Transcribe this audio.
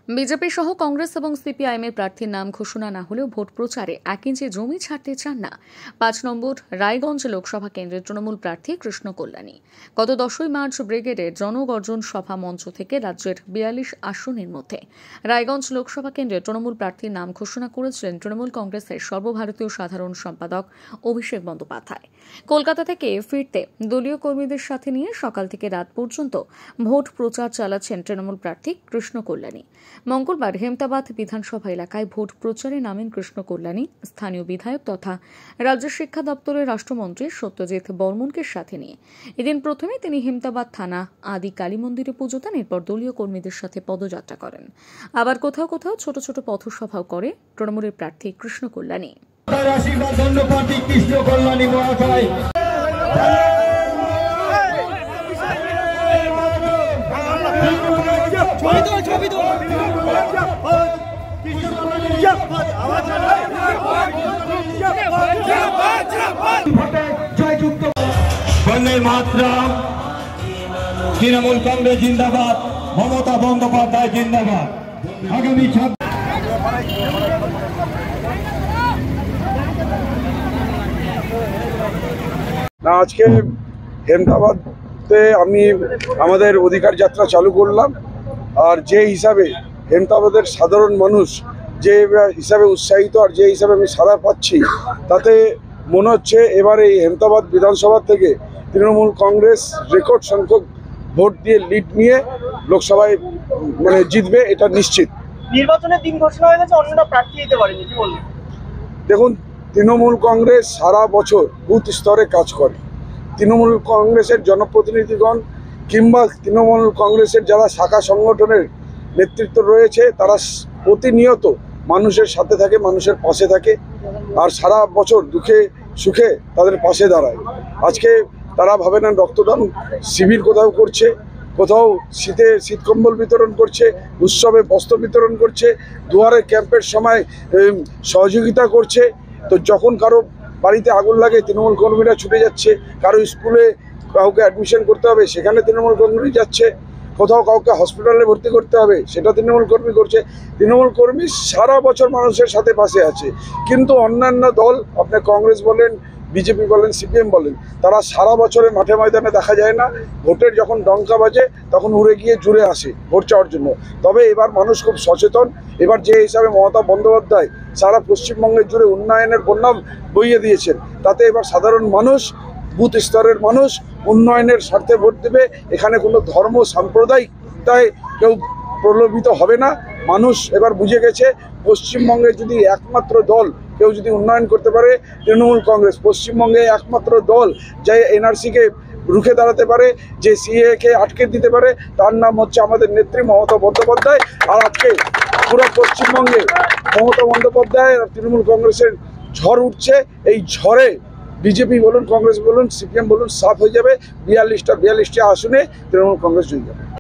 BJP সহ কংগ্রেস এবং CPIM এর প্রার্থীর নাম ঘোষণা না হলেও ভোট প্রচারে 1 ইঞ্চি জমি ছাড়তে চান না 5 নম্বর রায়গঞ্জ লোকসভা কেন্দ্রের তৃণমূল প্রার্থী কৃষ্ণ কল্যাণী। গত 10ই মার্চ ব্রিগেডের জনগর্জন সভা মঞ্চ থেকে রাজ্যের 42 আসনের মধ্যে রায়গঞ্জ লোকসভা কেন্দ্রের তৃণমূল প্রার্থীর নাম ঘোষণা করেছিলেন তৃণমূল কংগ্রেসের সর্বভারতীয় সাধারণ সম্পাদক অভিষেক বন্দ্যোপাধ্যায়। কলকাতা থেকে ফিরতে দলীয় কর্মীদের সাথে নিয়ে সকাল থেকে রাত পর্যন্ত ভোট প্রচার চালাচ্ছেন তৃণমূল প্রার্থী কৃষ্ণ কল্যাণী। মঙ্গলবার হেমতাবাদ বিধানসভা এলাকায় ভোট প্রচারে নামেন কৃষ্ণ কল্যাণী। স্থানীয় বিধায়ক তথা রাজ্য শিক্ষা দপ্তরের রাষ্ট্রমন্ত্রী সত্যজিৎ বর্মনকে সাথে নিয়ে এদিন প্রথমে তিনি হেমতাবাদ থানা আদি কালী মন্দিরে পুজো দেন, এরপর দলীয় কর্মীদের সাথে পদযাত্রা করেন। আবার কোথাও কোথাও ছোট ছোট পথসভাও করে তৃণমূলের প্রার্থী কৃষ্ণ কল্যাণী। তৃণমূল কংগ্রেস জিন্দাবাদ, মমতা বন্দ্যোপাধ্যায় জিন্দাবাদ। আগামী আজকে হেমতাবাদে আমি আমাদের অধিকার যাত্রা চালু করলাম। আর যে হিসাবে হেমতাবাদের সাধারণ মানুষ যে হিসাবে উৎসাহিত আর যে হিসাবে আমি সাড়া পাচ্ছি, তাতে মনে হচ্ছে এবার এই হেমতাবাদ বিধানসভা থেকে তৃণমূল কংগ্রেস রেকর্ড সংখ্যক ভোট দিয়ে লিড নিয়ে লোকসভায় জিতবে, এটা নিশ্চিত। নির্বাচনের দিন ঘোষণা হয়ে গেছে, অন্যরা প্রার্থী দিতে পারেনি, কি বলবেন? দেখুন, তৃণমূল কংগ্রেস সারা বছর বুথ স্তরে কাজ করে। তৃণমূল কংগ্রেসের জনপ্রতিনিধিগণ কিংবা তৃণমূল কংগ্রেসের যারা শাখা সংগঠনের নেতৃত্ব রয়েছে, তারা প্রতিনিয়ত মানুষের সাথে থাকে, মানুষের পাশে থাকে, আর সারা বছর দুঃখে সুখে তাদের পাশে দাঁড়ায়। আজকে তারা ভাবে না রক্তদান শিবির কোথাও করছে, কোথাও শীত কম্বল বিতরণ করছে, উৎসবে বস্ত্র বিতরণ করছে, দুয়ারে ক্যাম্পের সময় সহযোগিতা করছে। তো যখন কারো বাড়িতে আগুন লাগে তৃণমূল কর্মীরা ছুটে যাচ্ছে, কারো স্কুলে কাউকে অ্যাডমিশন করতে হবে সেখানে তৃণমূল কর্মী যাচ্ছে, কোথাও কাউকে হসপিটালে ভর্তি করতে হবে সেটা তৃণমূল কর্মী করছে। তৃণমূল কর্মী সারা বছর মানুষের সাথে পাশে আছে। কিন্তু অন্যান্য দল, আপনি কংগ্রেস বলেন, বিজেপি বলেন, সিপিএম বলেন, তারা সারা বছরে মাঠে ময়দানে দেখা যায় না। ভোটের যখন ডঙ্কা বাজে তখন উড়ে গিয়ে জুড়ে আসে ভোট চাওয়ার জন্য। তবে এবার মানুষ খুব সচেতন। এবার যে হিসাবে মমতা বন্দ্যোপাধ্যায় সারা পশ্চিমবঙ্গের জুড়ে উন্নয়নের বন্যা বইয়ে দিয়েছেন, তাতে এবার সাধারণ মানুষ, বুথ স্তরের মানুষ উন্নয়নের স্বার্থে ভোট দেবে। এখানে কোনো ধর্ম সাম্প্রদায়িকতায় কেউ প্রলোভিত হবে না। মানুষ এবার বুঝে গেছে, পশ্চিমবঙ্গে যদি একমাত্র দল কেউ যদি উন্নয়ন করতে পারে তৃণমূল কংগ্রেস। পশ্চিমবঙ্গে একমাত্র দল যে এনআরসিকে রুখে দাঁড়াতে পারে, যে সিএকে আটকে দিতে পারে, তার নাম হচ্ছে আমাদের নেত্রী মমতা বন্দ্যোপাধ্যায়। আর আজকে পুরো পশ্চিমবঙ্গে মমতা বন্দ্যোপাধ্যায় আর তৃণমূল কংগ্রেসের ঝড় উঠছে। এই ঝড়ে বিজেপি বলুন, কংগ্রেস বলুন, সিপিএম বলুন, সাফ হয়ে যাবে। 42টা আসনে তৃণমূল কংগ্রেস জয়ী যাবে।